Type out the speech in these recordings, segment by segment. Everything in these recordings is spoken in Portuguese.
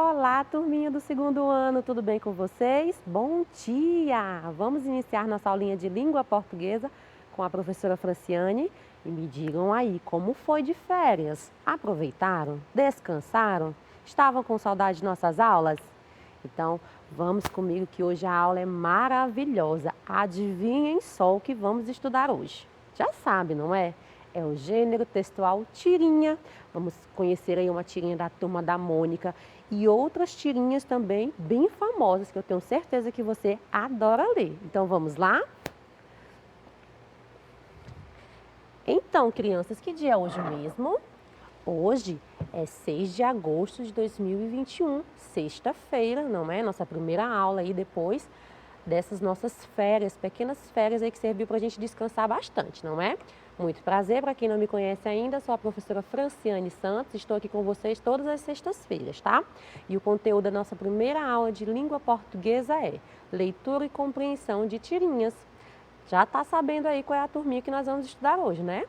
Olá, turminha do segundo ano, tudo bem com vocês? Bom dia! Vamos iniciar nossa aulinha de língua portuguesa com a professora Franciane. E me digam aí, como foi de férias? Aproveitaram? Descansaram? Estavam com saudade de nossas aulas? Então, vamos comigo que hoje a aula é maravilhosa. Adivinhem só o que vamos estudar hoje. Já sabe, não é? É o gênero textual tirinha. Vamos conhecer aí uma tirinha da Turma da Mônica e outras tirinhas também bem famosas que eu tenho certeza que você adora ler. Então vamos lá? Então, crianças, que dia é hoje mesmo? Hoje é 6 de agosto de 2021, sexta-feira, não é? Nossa primeira aula aí depois dessas nossas férias, pequenas férias aí que serviu para a gente descansar bastante, não é? Muito prazer, para quem não me conhece ainda, sou a professora Franciane Santos, estou aqui com vocês todas as sextas-feiras, tá? E o conteúdo da nossa primeira aula de língua portuguesa é leitura e compreensão de tirinhas. Já está sabendo aí qual é a turminha que nós vamos estudar hoje, né?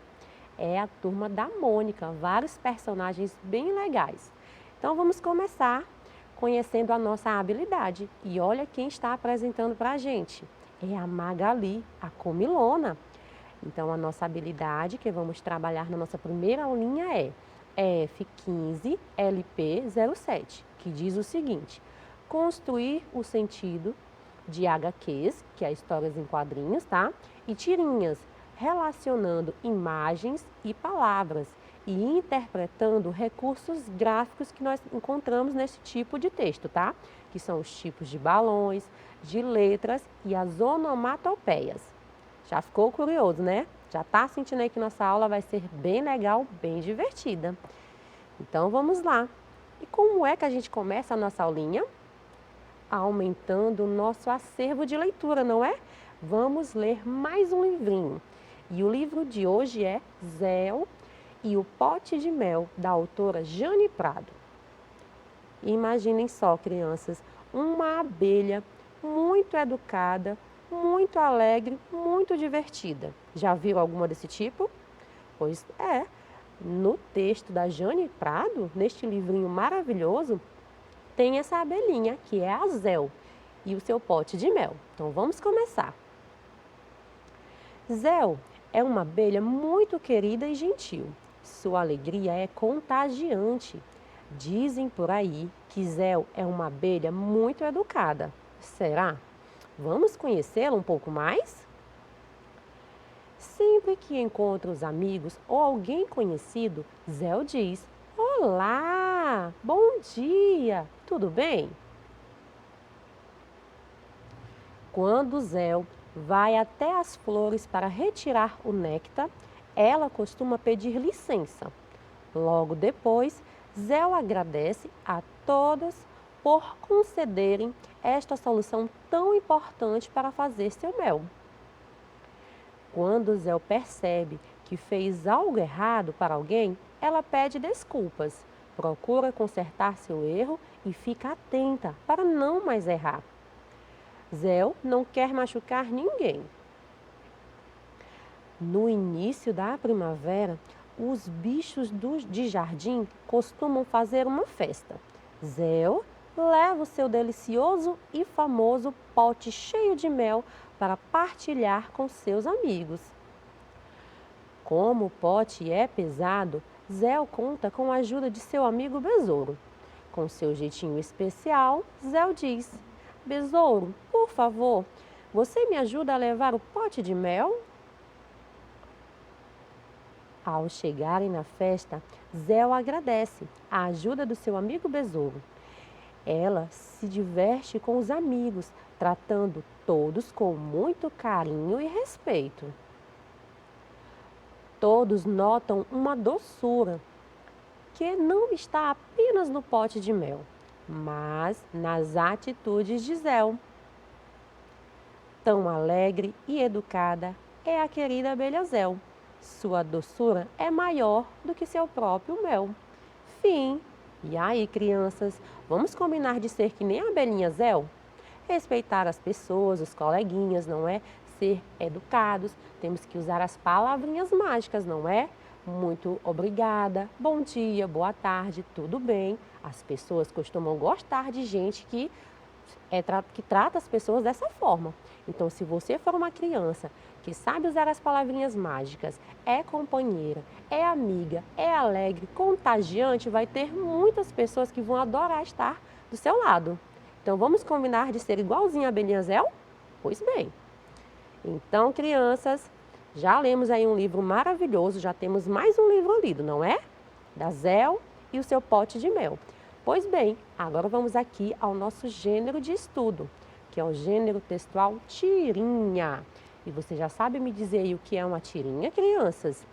É a Turma da Mônica, vários personagens bem legais. Então vamos começar conhecendo a nossa habilidade. E olha quem está apresentando para a gente. É a Magali, a comilona. Então a nossa habilidade que vamos trabalhar na nossa primeira aulinha é F15LP07, que diz o seguinte: construir o sentido de HQs, que é histórias em quadrinhos, tá? E tirinhas, relacionando imagens e palavras e interpretando recursos gráficos que nós encontramos nesse tipo de texto, tá? Que são os tipos de balões, de letras e as onomatopeias. Já ficou curioso, né? Já tá sentindo aí que nossa aula vai ser bem legal, bem divertida. Então vamos lá. E como é que a gente começa a nossa aulinha? Aumentando o nosso acervo de leitura, não é? Vamos ler mais um livrinho. E o livro de hoje é Zéu e o Pote de Mel, da autora Jane Prado. Imaginem só, crianças, uma abelha muito educada, muito alegre, muito divertida. Já viu alguma desse tipo? Pois é, no texto da Jane Prado, neste livrinho maravilhoso, tem essa abelhinha, que é a Zéu, e o seu pote de mel. Então vamos começar. Zéu é uma abelha muito querida e gentil. Sua alegria é contagiante. Dizem por aí que Zéu é uma abelha muito educada. Será? Vamos conhecê-la um pouco mais? Sempre que encontra os amigos ou alguém conhecido, Zéu diz: Olá, bom dia, tudo bem? Quando Zéu vai até as flores para retirar o néctar, ela costuma pedir licença. Logo depois, Zéu agradece a todas por concederem esta solução tão importante para fazer seu mel. Quando Zéu percebe que fez algo errado para alguém, ela pede desculpas, procura consertar seu erro e fica atenta para não mais errar. Zéu não quer machucar ninguém. No início da primavera, os bichos de jardim costumam fazer uma festa. Zéu leva o seu delicioso e famoso pote cheio de mel para partilhar com seus amigos. Como o pote é pesado, Zéu conta com a ajuda de seu amigo Besouro. Com seu jeitinho especial, Zéu diz: Besouro, por favor, você me ajuda a levar o pote de mel? Ao chegarem na festa, Zéu agradece a ajuda do seu amigo Besouro. Ela se diverte com os amigos, tratando todos com muito carinho e respeito. Todos notam uma doçura que não está apenas no pote de mel, mas nas atitudes de Zéu. Tão alegre e educada é a querida abelha Zéu. Sua doçura é maior do que seu próprio mel. Fim. E aí, crianças, vamos combinar de ser que nem a abelhinha Zéu? Respeitar as pessoas, os coleguinhas, não é? Ser educados, temos que usar as palavrinhas mágicas, não é? muito obrigada, bom dia, boa tarde, tudo bem. As pessoas costumam gostar de gente que trata as pessoas dessa forma. Então, se você for uma criança que sabe usar as palavrinhas mágicas, é companheira, é amiga, é alegre, contagiante, vai ter muitas pessoas que vão adorar estar do seu lado. Então, vamos combinar de ser igualzinho a Beniazel? Pois bem. Então, crianças, já lemos aí um livro maravilhoso, já temos mais um livro lido, não é? Da Zel e o seu pote de mel. Pois bem, agora vamos aqui ao nosso gênero de estudo, que é o gênero textual tirinha. E você já sabe me dizer aí o que é uma tirinha, crianças?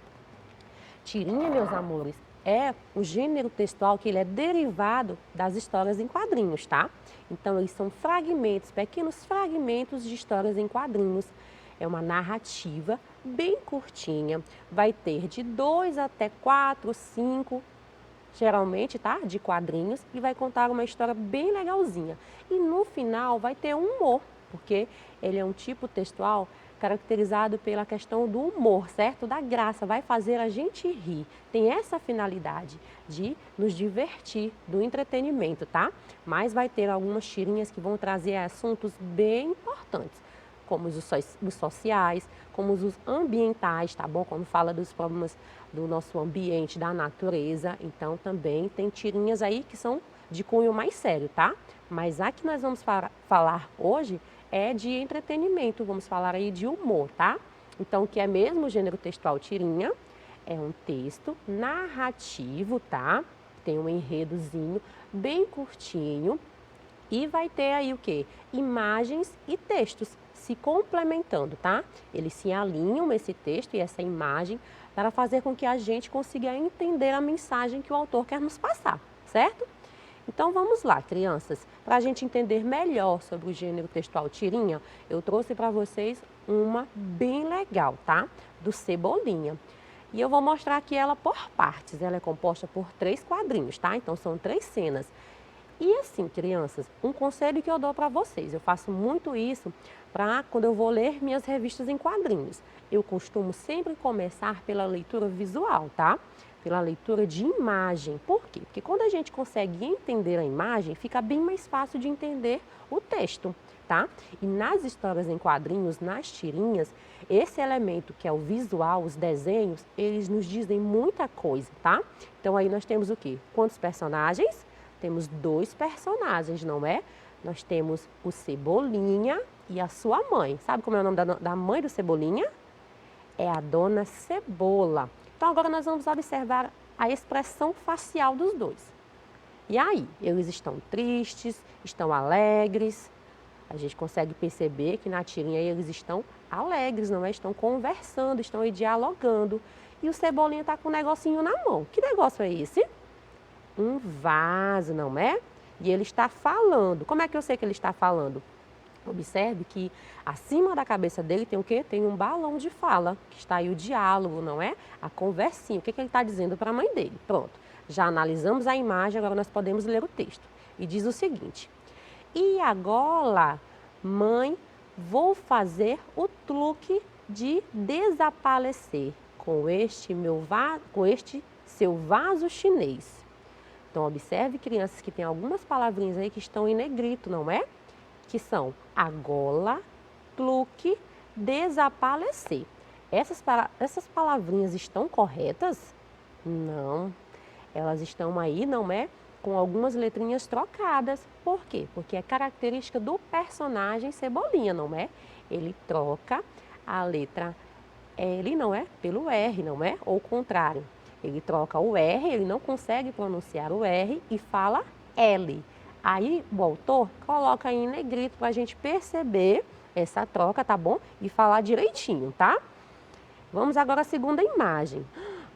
Tirinha, meus amores, é o gênero textual que ele é derivado das histórias em quadrinhos, tá? Então, eles são fragmentos, pequenos fragmentos de histórias em quadrinhos. É uma narrativa bem curtinha, vai ter de 2 até 4, 5, geralmente, tá? De quadrinhos, e vai contar uma história bem legalzinha. E no final vai ter um humor, porque ele é um tipo textual caracterizado pela questão do humor, certo? Da graça, vai fazer a gente rir. Tem essa finalidade de nos divertir, do entretenimento, tá? Mas vai ter algumas tirinhas que vão trazer assuntos bem importantes, como os sociais, como os ambientais, tá bom? Quando fala dos problemas do nosso ambiente, da natureza. Então, também tem tirinhas aí que são de cunho mais sério, tá? Mas a que nós vamos falar hoje é de entretenimento, vamos falar aí de humor, tá? Então, o que é mesmo o gênero textual tirinha? É um texto narrativo, tá? Tem um enredozinho bem curtinho e vai ter aí o quê? Imagens e textos se complementando, tá? Eles se alinham esse texto e essa imagem para fazer com que a gente consiga entender a mensagem que o autor quer nos passar, certo? Então vamos lá, crianças. Para a gente entender melhor sobre o gênero textual tirinha, eu trouxe para vocês uma bem legal, tá? Do Cebolinha. E eu vou mostrar aqui ela por partes. Ela é composta por 3 quadrinhos, tá? Então são 3 cenas. E assim, crianças, um conselho que eu dou para vocês, eu faço muito isso para quando eu vou ler minhas revistas em quadrinhos. Eu costumo sempre começar pela leitura visual, tá? Pela leitura de imagem. Por quê? Porque quando a gente consegue entender a imagem, fica bem mais fácil de entender o texto, tá? E nas histórias em quadrinhos, nas tirinhas, esse elemento que é o visual, os desenhos, eles nos dizem muita coisa, tá? Então aí nós temos o quê? Quantos personagens? Temos 2 personagens, não é? Nós temos o Cebolinha e a sua mãe. Sabe como é o nome da mãe do Cebolinha? É a Dona Cebola. Então agora nós vamos observar a expressão facial dos 2. E aí, eles estão tristes, estão alegres. A gente consegue perceber que na tirinha eles estão alegres, não é? Estão conversando, estão aí dialogando. E o Cebolinha está com um negocinho na mão. Que negócio é esse? Um vaso, não é? E ele está falando. Como é que eu sei que ele está falando? Observe que acima da cabeça dele tem o quê? Tem um balão de fala, que está aí o diálogo, não é? A conversinha. O que ele está dizendo para a mãe dele? Pronto. Já analisamos a imagem, agora nós podemos ler o texto. E diz o seguinte: e agora, mãe, vou fazer o truque de desaparecer com este seu vaso chinês. Então, observe, crianças, que tem algumas palavrinhas aí que estão em negrito, não é? Que são agola, truque, desaparecer. Essas palavrinhas estão corretas? Não. Elas estão aí, não é? Com algumas letrinhas trocadas. Por quê? Porque é característica do personagem Cebolinha, não é? Ele troca a letra L, não é? Pelo R, não é? Ou o contrário. Ele troca o R, ele não consegue pronunciar o R e fala L. Aí o autor coloca em negrito para a gente perceber essa troca, tá bom? E falar direitinho, tá? Vamos agora à segunda imagem.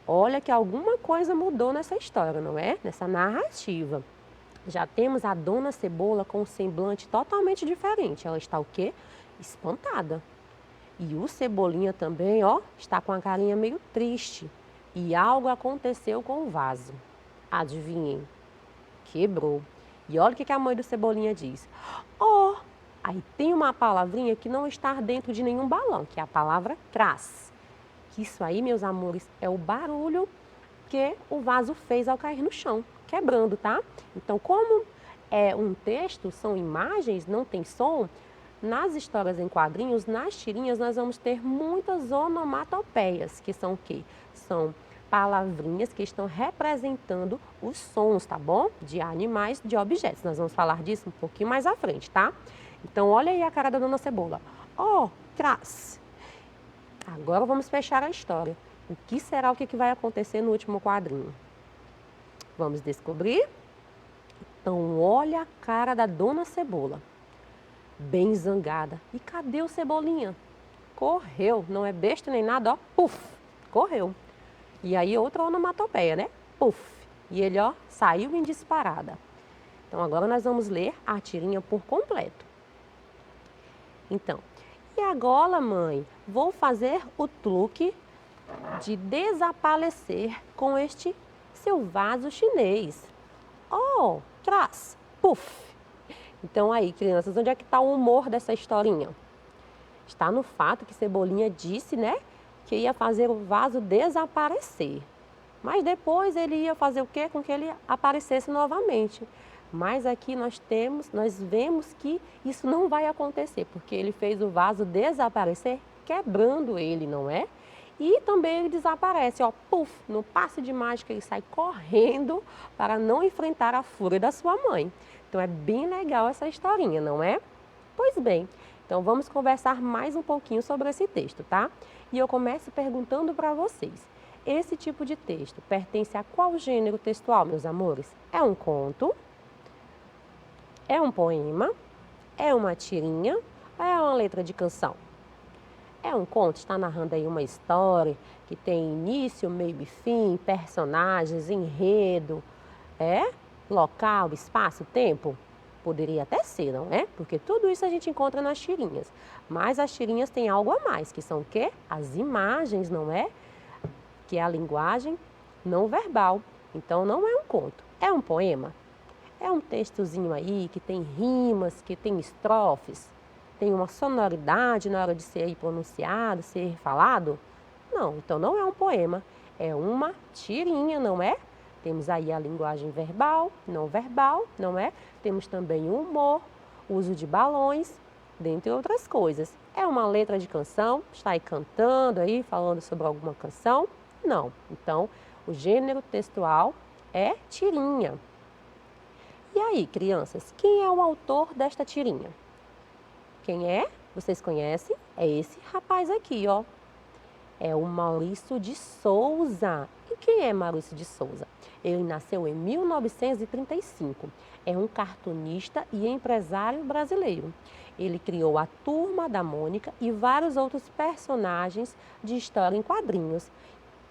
Olha que alguma coisa mudou nessa história, não é? Nessa narrativa. Já temos a Dona Cebola com um semblante totalmente diferente. Ela está o quê? Espantada. E o Cebolinha também, ó, está com a carinha meio triste. E algo aconteceu com o vaso. Adivinhem? Quebrou. E olha o que a mãe do Cebolinha diz. Ó, aí tem uma palavrinha que não está dentro de nenhum balão, que é a palavra crás. Que isso aí, meus amores, é o barulho que o vaso fez ao cair no chão, quebrando, tá? Então, como é um texto, são imagens, não tem som, nas histórias em quadrinhos, nas tirinhas, nós vamos ter muitas onomatopeias, que são o quê? São palavrinhas que estão representando os sons, tá bom? De animais, de objetos. Nós vamos falar disso um pouquinho mais à frente, tá? Então, olha aí a cara da Dona Cebola. Ó, traz. Agora vamos fechar a história. O que será o que vai acontecer no último quadrinho? Vamos descobrir? Então, olha a cara da Dona Cebola. Bem zangada. E cadê o Cebolinha? Correu, não é besta nem nada, ó. Puf, correu. E aí outra onomatopeia, né? Puf. E ele, ó, saiu em disparada. Então, agora nós vamos ler a tirinha por completo. Então, e agora, mãe, vou fazer o truque de desaparecer com este seu vaso chinês. Oh, traz, puf. Então aí, crianças, onde é que está o humor dessa historinha? Está no fato que Cebolinha disse, né, que ia fazer o vaso desaparecer. Mas depois ele ia fazer o quê? Com que ele aparecesse novamente. Mas aqui nós vemos que isso não vai acontecer, porque ele fez o vaso desaparecer quebrando ele, não é? E também ele desaparece, ó, puf, no passe de mágica ele sai correndo para não enfrentar a fúria da sua mãe. Então é bem legal essa historinha, não é? Pois bem, então vamos conversar mais um pouquinho sobre esse texto, tá? E eu começo perguntando para vocês, esse tipo de texto pertence a qual gênero textual, meus amores? É um conto? É um poema? É uma tirinha? Ou é uma letra de canção? É um conto, está narrando aí uma história que tem início, meio e fim, personagens, enredo, local, espaço, tempo? Poderia até ser, não é? Porque tudo isso a gente encontra nas tirinhas. Mas as tirinhas têm algo a mais, que são o quê? As imagens, não é? Que é a linguagem não verbal. Então não é um conto, é um poema. É um textozinho aí que tem rimas, que tem estrofes, tem uma sonoridade na hora de ser pronunciado, ser falado? Não, então não é um poema, é uma tirinha, não é? Temos aí a linguagem verbal, não verbal, não é? Temos também o humor, uso de balões, dentre outras coisas. É uma letra de canção? Está aí cantando aí, falando sobre alguma canção? Não. Então, o gênero textual é tirinha. E aí, crianças, quem é o autor desta tirinha? Quem é? Vocês conhecem? É esse rapaz aqui, ó. É o Maurício de Souza. E quem é Maurício de Souza? Ele nasceu em 1935. É um cartunista e empresário brasileiro. Ele criou a Turma da Mônica e vários outros personagens de história em quadrinhos.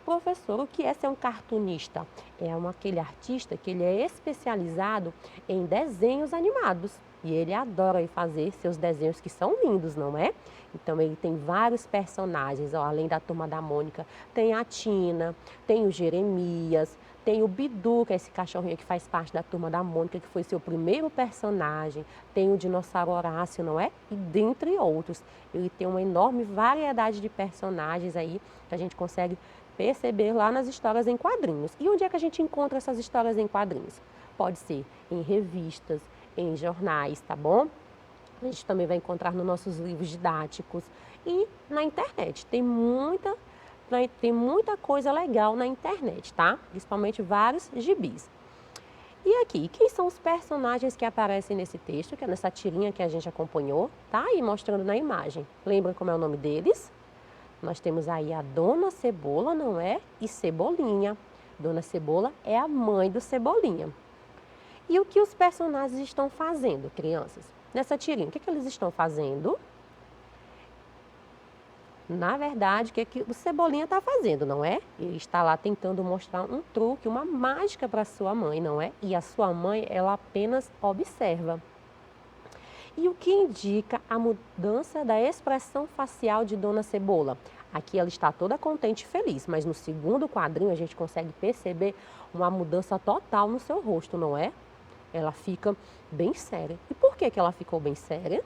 Professor, o que é ser um cartunista? É aquele artista que ele é especializado em desenhos animados. E ele adora fazer seus desenhos que são lindos, não é? Então ele tem vários personagens, ó, além da Turma da Mônica, tem a Tina, tem o Jeremias, tem o Bidu, que é esse cachorrinho que faz parte da Turma da Mônica, que foi seu primeiro personagem, tem o Dinossauro Horácio, não é? E dentre outros. Ele tem uma enorme variedade de personagens aí que a gente consegue perceber lá nas histórias em quadrinhos. E onde é que a gente encontra essas histórias em quadrinhos? Pode ser em revistas, em jornais, tá bom? A gente também vai encontrar nos nossos livros didáticos e na internet. Tem muita coisa legal na internet, tá? Principalmente vários gibis. E aqui, quem são os personagens que aparecem nesse texto, que é nessa tirinha que a gente acompanhou, tá aí mostrando na imagem. Lembram como é o nome deles? Nós temos aí a Dona Cebola, não é? E Cebolinha. Dona Cebola é a mãe do Cebolinha. E o que os personagens estão fazendo, crianças? Nessa tirinha, o que eles estão fazendo? Na verdade, o que o Cebolinha está fazendo, não é? Ele está lá tentando mostrar um truque, uma mágica para sua mãe, não é? E a sua mãe, ela apenas observa. E o que indica a mudança da expressão facial de Dona Cebola? Aqui ela está toda contente e feliz, mas no segundo quadrinho a gente consegue perceber uma mudança total no seu rosto, não é? Ela fica bem séria. E por que ela ficou bem séria?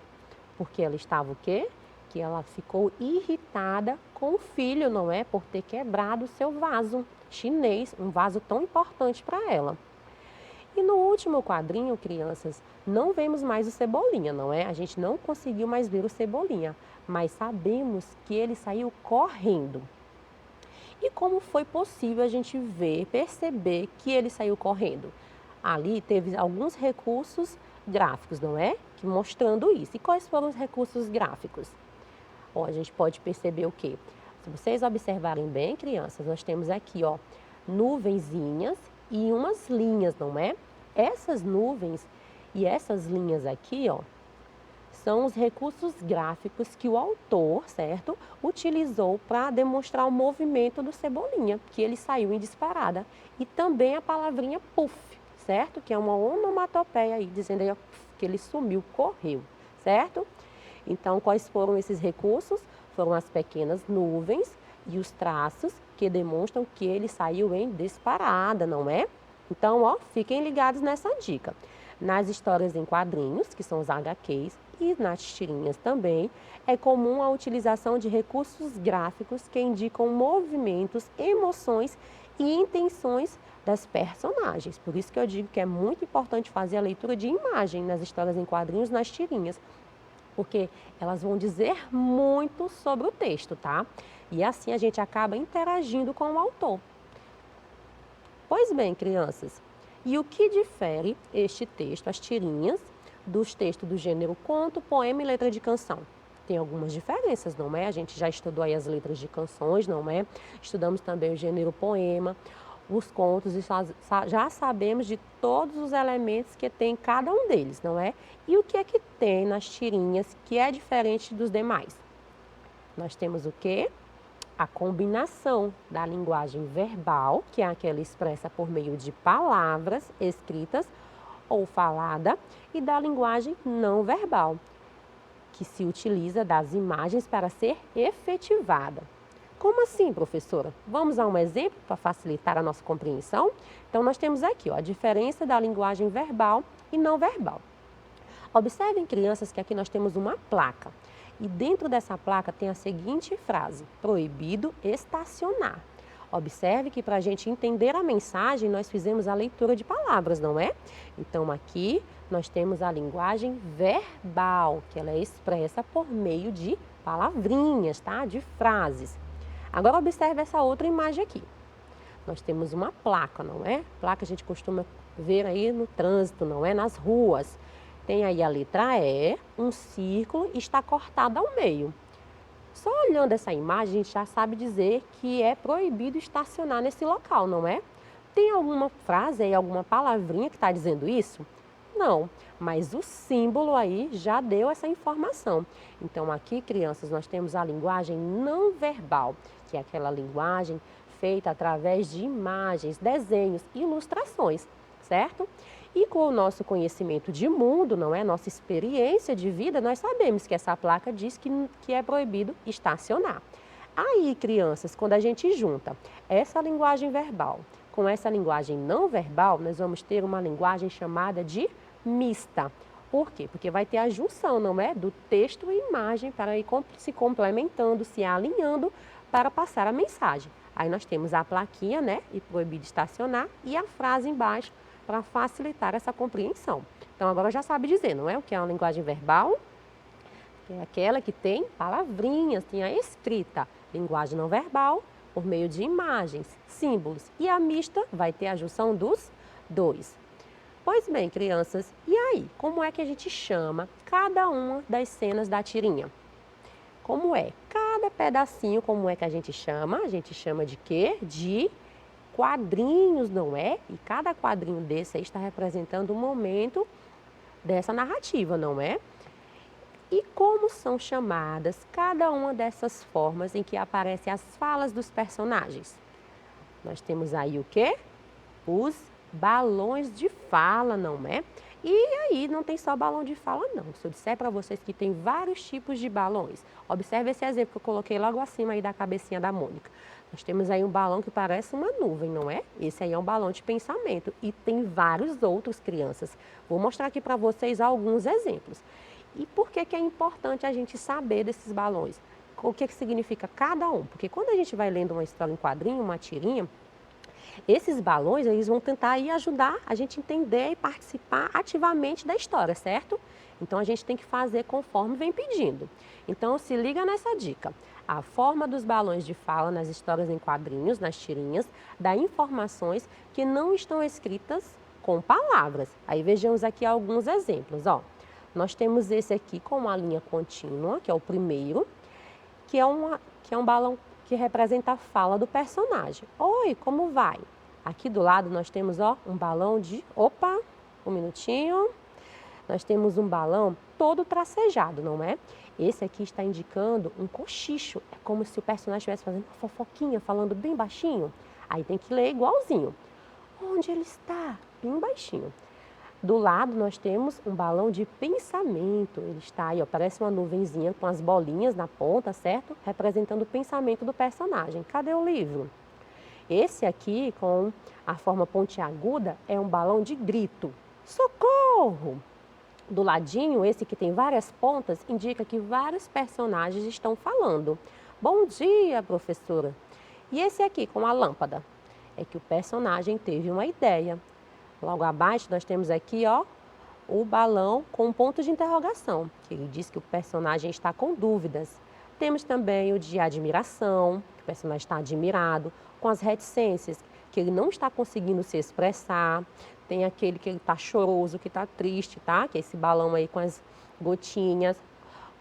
Porque ela estava o quê? Que ela ficou irritada com o filho, não é? Por ter quebrado o seu vaso chinês, um vaso tão importante para ela. E no último quadrinho, crianças, não vemos mais o Cebolinha, não é? A gente não conseguiu mais ver o Cebolinha, mas sabemos que ele saiu correndo. E como foi possível a gente ver, perceber que ele saiu correndo? Ali teve alguns recursos gráficos, não é? Que mostrando isso. E quais foram os recursos gráficos? Ó, a gente pode perceber o quê? Se vocês observarem bem, crianças, nós temos aqui, ó, nuvenzinhas e umas linhas, não é? Essas nuvens e essas linhas aqui, ó, são os recursos gráficos que o autor, certo, utilizou para demonstrar o movimento do Cebolinha, que ele saiu em disparada. E também a palavrinha puff, certo? Que é uma onomatopeia aí, dizendo aí, ó, que ele sumiu, correu, certo? Então, quais foram esses recursos? Foram as pequenas nuvens e os traços que demonstram que ele saiu em disparada, não é? Então, ó, fiquem ligados nessa dica. Nas histórias em quadrinhos, que são os HQs, e nas tirinhas também, é comum a utilização de recursos gráficos que indicam movimentos, emoções e intenções das personagens. Por isso que eu digo que é muito importante fazer a leitura de imagem nas histórias em quadrinhos, nas tirinhas, porque elas vão dizer muito sobre o texto, tá? E assim a gente acaba interagindo com o autor. Pois bem, crianças, e o que difere este texto, as tirinhas, dos textos do gênero conto, poema e letra de canção? Tem algumas diferenças, não é? A gente já estudou aí as letras de canções, não é? Estudamos também o gênero poema, os contos, e já sabemos de todos os elementos que tem cada um deles, não é? E o que é que tem nas tirinhas que é diferente dos demais? Nós temos o quê? A combinação da linguagem verbal, que é aquela expressa por meio de palavras escritas ou falada, e da linguagem não verbal, que se utiliza das imagens para ser efetivada. Como assim, professora? Vamos a um exemplo para facilitar a nossa compreensão? Então, nós temos aqui, ó, a diferença da linguagem verbal e não verbal. Observem, crianças, que aqui nós temos uma placa. E dentro dessa placa tem a seguinte frase: proibido estacionar. Observe que para a gente entender a mensagem, nós fizemos a leitura de palavras, não é? Então, aqui nós temos a linguagem verbal, que ela é expressa por meio de palavrinhas, tá? De frases. Agora, observe essa outra imagem aqui. Nós temos uma placa, não é? Placa a gente costuma ver aí no trânsito, não é? Nas ruas. Tem aí a letra E, um círculo e está cortada ao meio. Só olhando essa imagem, a gente já sabe dizer que é proibido estacionar nesse local, não é? Tem alguma frase aí, alguma palavrinha que está dizendo isso? Não, mas o símbolo aí já deu essa informação. Então aqui, crianças, nós temos a linguagem não verbal, que é aquela linguagem feita através de imagens, desenhos, ilustrações, certo? E com o nosso conhecimento de mundo, não é? Nossa experiência de vida, nós sabemos que essa placa diz que é proibido estacionar. Aí, crianças, quando a gente junta essa linguagem verbal com essa linguagem não verbal, nós vamos ter uma linguagem chamada de mista. Por quê? Porque vai ter a junção, não é? Do texto e imagem para ir se complementando, se alinhando para passar a mensagem. Aí nós temos a plaquinha, né? E proibido estacionar, e a frase embaixo, para facilitar essa compreensão. Então, agora já sabe dizer, não é? O que é uma linguagem verbal? Que é aquela que tem palavrinhas, tem a escrita. Linguagem não verbal, por meio de imagens, símbolos. E a mista vai ter a junção dos dois. Pois bem, crianças, e aí? Como é que a gente chama cada uma das cenas da tirinha? Como é? Cada pedacinho, como é que a gente chama? A gente chama de quê? De quadrinhos, não é? E cada quadrinho desse aí está representando um momento dessa narrativa, não é? E como são chamadas cada uma dessas formas em que aparecem as falas dos personagens? Nós temos aí o quê? Os balões de fala, não é? E aí não tem só balão de fala, não. Se eu disser para vocês que tem vários tipos de balões, observe esse exemplo que eu coloquei logo acima aí da cabecinha da Mônica. Nós temos aí um balão que parece uma nuvem, não é? Esse aí é um balão de pensamento e tem vários outros, crianças. Vou mostrar aqui para vocês alguns exemplos. E por que que é importante a gente saber desses balões? o que significa cada um. Porque quando a gente vai lendo uma história em quadrinho, uma tirinha, esses balões, eles vão tentar aí ajudar a gente a entender e participar ativamente da história, certo? Então, a gente tem que fazer conforme vem pedindo. Então, se liga nessa dica. A forma dos balões de fala nas histórias em quadrinhos, nas tirinhas, dá informações que não estão escritas com palavras. Aí, vejamos aqui alguns exemplos, ó. Nós temos esse aqui com uma linha contínua, que é o primeiro, que é um balão que representa a fala do personagem. Oi, como vai? Aqui do lado nós temos, ó, um balão de... Opa, um minutinho. Nós temos um balão todo tracejado, não é? Esse aqui está indicando um cochicho. É como se o personagem estivesse fazendo uma fofoquinha, falando bem baixinho. Aí tem que ler igualzinho. Onde ele está? Bem baixinho. Do lado nós temos um balão de pensamento. Ele está aí, ó, parece uma nuvenzinha com as bolinhas na ponta, certo? Representando o pensamento do personagem. Cadê o livro? Esse aqui, com a forma pontiaguda, é um balão de grito. Socorro! Do ladinho, esse que tem várias pontas, indica que vários personagens estão falando. Bom dia, professora! E esse aqui, com a lâmpada, é que o personagem teve uma ideia. Logo abaixo, nós temos aqui, ó, o balão com um ponto de interrogação, que ele diz que o personagem está com dúvidas. Temos também o de admiração, que o personagem está admirado, com as reticências, que ele não está conseguindo se expressar. Tem aquele que ele está choroso, que está triste, tá? Que é esse balão aí com as gotinhas.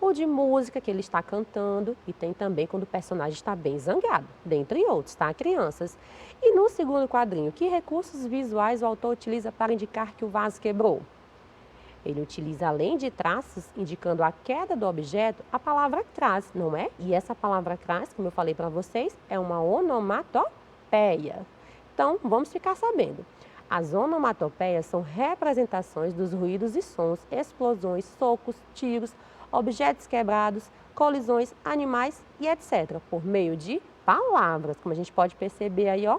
O de música, que ele está cantando. E tem também quando o personagem está bem zangado, dentre outros, tá, crianças? E no segundo quadrinho, que recursos visuais o autor utiliza para indicar que o vaso quebrou? Ele utiliza, além de traços indicando a queda do objeto, a palavra crás, não é? E essa palavra crás, como eu falei para vocês, é uma onomatopeia. Então, vamos ficar sabendo. As onomatopeias são representações dos ruídos e sons, explosões, socos, tiros, objetos quebrados, colisões, animais e etc. Por meio de palavras, como a gente pode perceber aí, ó,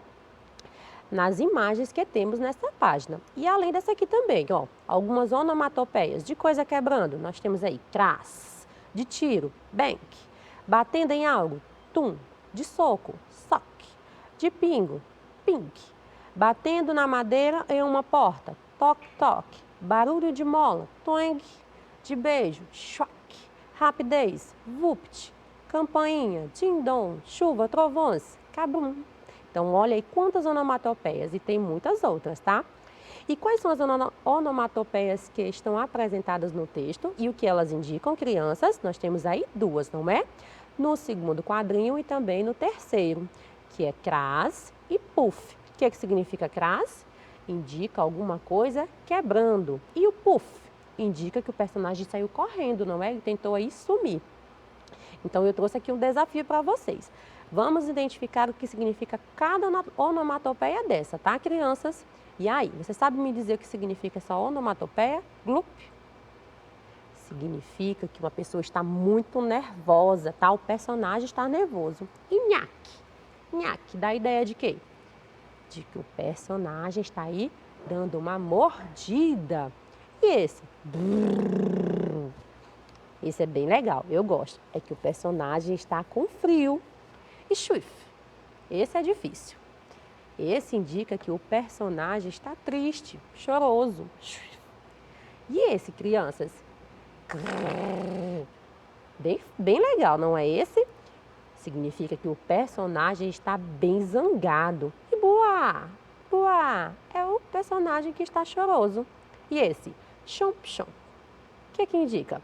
nas imagens que temos nessa página. E além dessa aqui também, ó, algumas onomatopeias de coisa quebrando. Nós temos aí crás, de tiro, bank, batendo em algo, tum, de soco, sock, de pingo, pink, batendo na madeira em uma porta, toque, toque, barulho de mola, twang, de beijo, choque, rapidez, vupt, campainha, tim-dom, chuva, trovões, cabum. Então, olha aí quantas onomatopeias, e tem muitas outras, tá? E quais são as onomatopeias que estão apresentadas no texto e o que elas indicam, crianças? Nós temos aí duas, não é? No segundo quadrinho e também no terceiro, que é crás e puff. O que significa crás? Indica alguma coisa quebrando. E o puff? Indica que o personagem saiu correndo, não é? Ele tentou aí sumir. Então, eu trouxe aqui um desafio para vocês. Vamos identificar o que significa cada onomatopeia dessa, tá, crianças? E aí, você sabe me dizer o que significa essa onomatopeia? Glup. Significa que uma pessoa está muito nervosa, tá? O personagem está nervoso. E nhaque? Nhaque dá a ideia de quê? De que o personagem está aí dando uma mordida. E esse? Brrr. Esse é bem legal, eu gosto. É que o personagem está com frio. E chuif. Esse é difícil. Esse indica que o personagem está triste, choroso. E esse, crianças? Bem legal, não é esse? Significa que o personagem está bem zangado. E boa, boa, é o personagem que está choroso. E esse? Chomp, chomp. O que indica?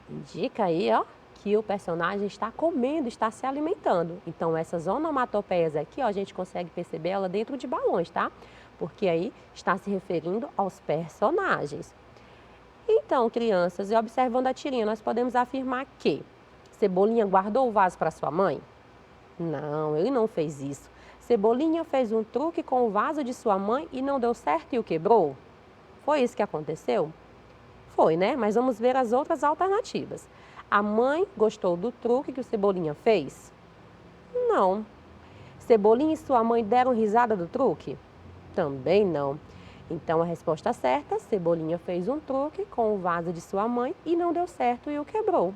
Indica aí, ó, que o personagem está comendo, está se alimentando. Então, essas onomatopeias aqui, ó, a gente consegue perceber ela dentro de balões, tá? Porque aí está se referindo aos personagens. Então, crianças, e observando a tirinha, nós podemos afirmar que Cebolinha guardou o vaso para sua mãe? Não, ele não fez isso. Cebolinha fez um truque com o vaso de sua mãe e não deu certo e o quebrou? Foi isso que aconteceu? Foi, né? Mas vamos ver as outras alternativas. A mãe gostou do truque que o Cebolinha fez? Não. Cebolinha e sua mãe deram risada do truque? Também não. Então, a resposta certa, Cebolinha fez um truque com o vaso de sua mãe e não deu certo e o quebrou.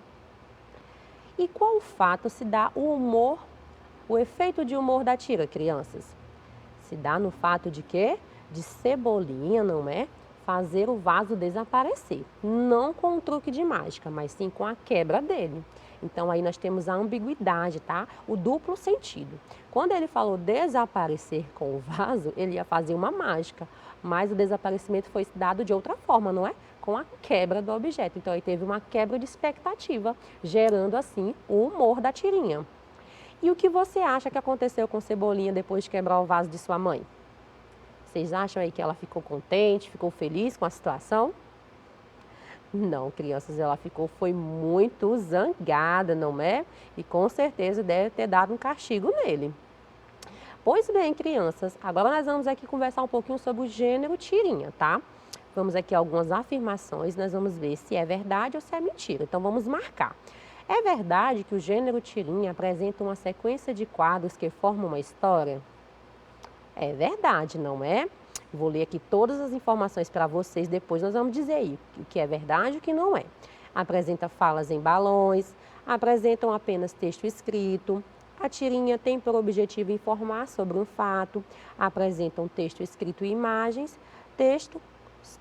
E qual fato se dá o humor, o efeito de humor da tira, crianças? Se dá no fato de quê? De Cebolinha, não é? Fazer o vaso desaparecer. Não com um truque de mágica, mas sim com a quebra dele. Então aí nós temos a ambiguidade, tá? O duplo sentido. Quando ele falou desaparecer com o vaso, ele ia fazer uma mágica, mas o desaparecimento foi dado de outra forma, não é? Com a quebra do objeto. Então aí teve uma quebra de expectativa, gerando assim o humor da tirinha. E o que você acha que aconteceu com Cebolinha depois de quebrar o vaso de sua mãe? Vocês acham aí que ela ficou contente, ficou feliz com a situação? Não, crianças, ela foi muito zangada, não é? E com certeza deve ter dado um castigo nele. Pois bem, crianças, agora nós vamos aqui conversar um pouquinho sobre o gênero tirinha, tá? Vamos aqui algumas afirmações, nós vamos ver se é verdade ou se é mentira. Então vamos marcar. É verdade que o gênero tirinha apresenta uma sequência de quadros que formam uma história? É verdade, não é? Vou ler aqui todas as informações para vocês, depois nós vamos dizer aí o que é verdade e o que não é. Apresenta falas em balões, apresentam apenas texto escrito, a tirinha tem por objetivo informar sobre um fato, apresentam texto escrito e imagens, texto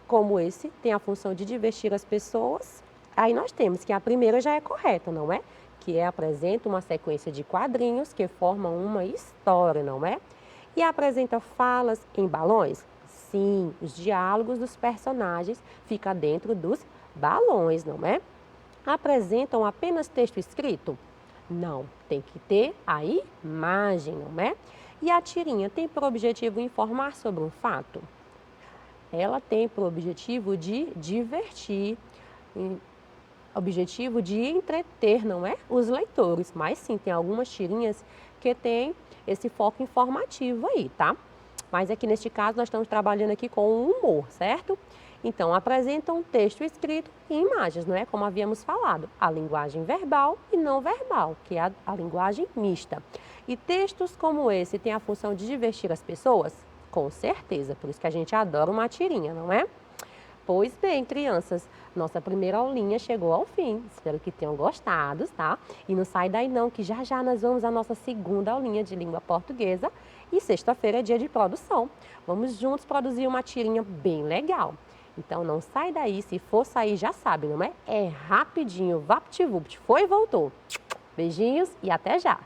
como esse tem a função de divertir as pessoas. Aí nós temos que a primeira já é correta, não é? Que é apresenta uma sequência de quadrinhos que formam uma história, não é? E apresenta falas em balões? Sim, os diálogos dos personagens ficam dentro dos balões, não é? Apresentam apenas texto escrito? Não, tem que ter a imagem, não é? E a tirinha tem por objetivo informar sobre um fato? Ela tem por objetivo de divertir, objetivo de entreter, não é? Os leitores. Mas sim, tem algumas tirinhas que têm esse foco informativo aí, tá? Mas aqui neste caso nós estamos trabalhando aqui com o humor, certo? Então, apresentam texto escrito e imagens, não é? Como havíamos falado, a linguagem verbal e não verbal, que é a linguagem mista. E textos como esse têm a função de divertir as pessoas? Com certeza, por isso que a gente adora uma tirinha, não é? Pois bem, crianças, nossa primeira aulinha chegou ao fim. Espero que tenham gostado, tá? E não sai daí não, que já já nós vamos à nossa segunda aulinha de língua portuguesa. E sexta-feira é dia de produção. Vamos juntos produzir uma tirinha bem legal. Então não sai daí, se for sair já sabe, não é? É rapidinho, vapt-vupt, foi e voltou. Beijinhos e até já!